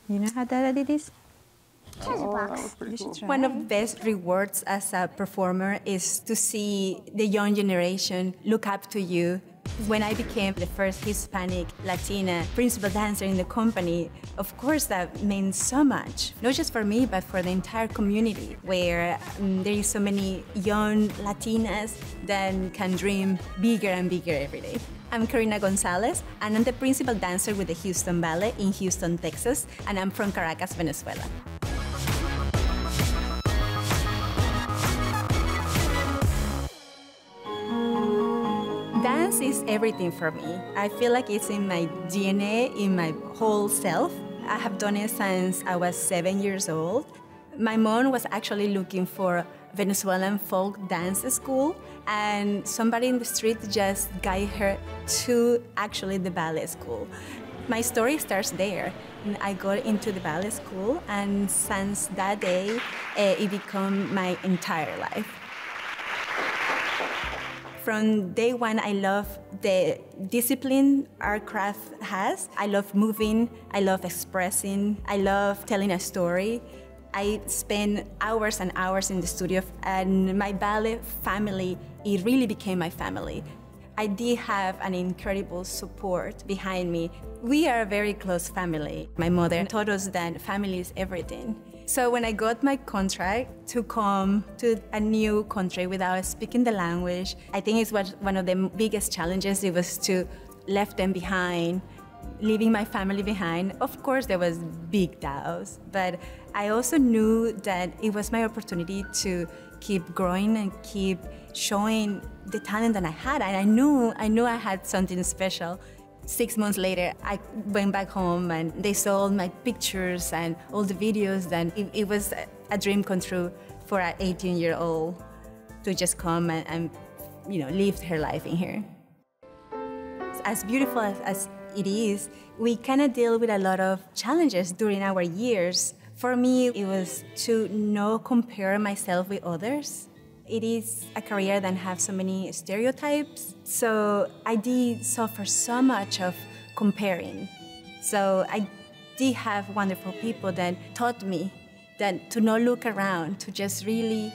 You know how that it is? Treasure box. You should try. One of the best rewards as a performer is to see the young generation look up to you. When I became the first Hispanic Latina principal dancer in the company, of course that meant so much, not just for me, but for the entire community, where there is so many young Latinas that can dream bigger and bigger every day. I'm Karina Gonzalez, and I'm the principal dancer with the Houston Ballet in Houston, Texas, and I'm from Caracas, Venezuela. Dance is everything for me. I feel like it's in my DNA, in my whole self. I have done it since I was 7 years old. My mom was actually looking for Venezuelan folk dance school, and somebody in the street just guided her to actually the ballet school. My story starts there. I got into the ballet school, and since that day, it became my entire life. From day one, I love the discipline our craft has. I love moving, I love expressing, I love telling a story. I spend hours and hours in the studio, and my ballet family, it really became my family. I did have an incredible support behind me. We are a very close family. My mother taught us that family is everything. So when I got my contract to come to a new country without speaking the language, I think it was one of the biggest challenges. It was to leave them behind, leaving my family behind. Of course, there was big doubts, but I also knew that it was my opportunity to keep growing and keep showing the talent that I had. And I knew I had something special. 6 months later, I went back home and they saw all my pictures and all the videos. And it was a dream come true for an 18-year-old to just come and live her life in here. As beautiful as it is, we kind of deal with a lot of challenges during our years. For me, it was to not compare myself with others. It is a career that has so many stereotypes, so I did suffer so much of comparing. So I did have wonderful people that taught me that to not look around, to just really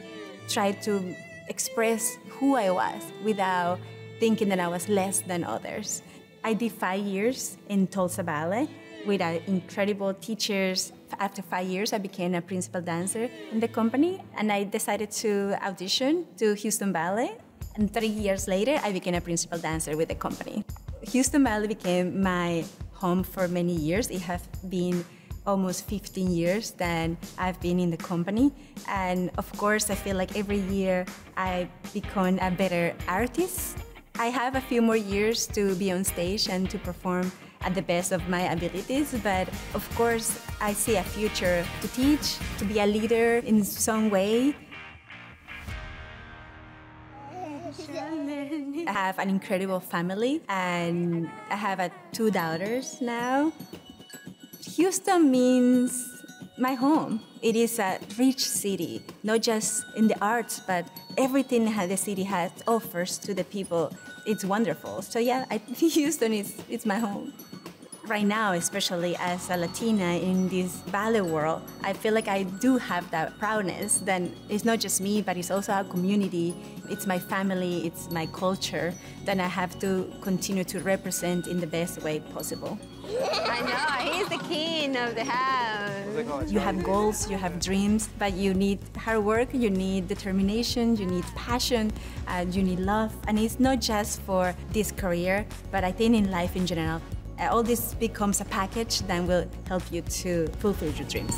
try to express who I was without thinking that I was less than others. I did 5 years in Tulsa Ballet with incredible teachers. After 5 years, I became a principal dancer in the company, and I decided to audition to Houston Ballet. And 3 years later, I became a principal dancer with the company. Houston Ballet became my home for many years. It has been almost 15 years that I've been in the company. And of course, I feel like every year I become a better artist. I have a few more years to be on stage and to perform at the best of my abilities, but of course, I see a future to teach, to be a leader in some way. I have an incredible family, and I have 2 daughters now. Houston means my home. It is a rich city, not just in the arts, but everything that the city has offers to the people. It's wonderful. So yeah, Houston is my home. Right now, especially as a Latina in this ballet world, I feel like I do have that proudness that it's not just me, but it's also our community. It's my family, it's my culture that I have to continue to represent in the best way possible. I know, he's the king of the house. You have goals, you have dreams, but you need hard work, you need determination, you need passion, you need love. And it's not just for this career, but I think in life in general. All this becomes a package that will help you to fulfill your dreams.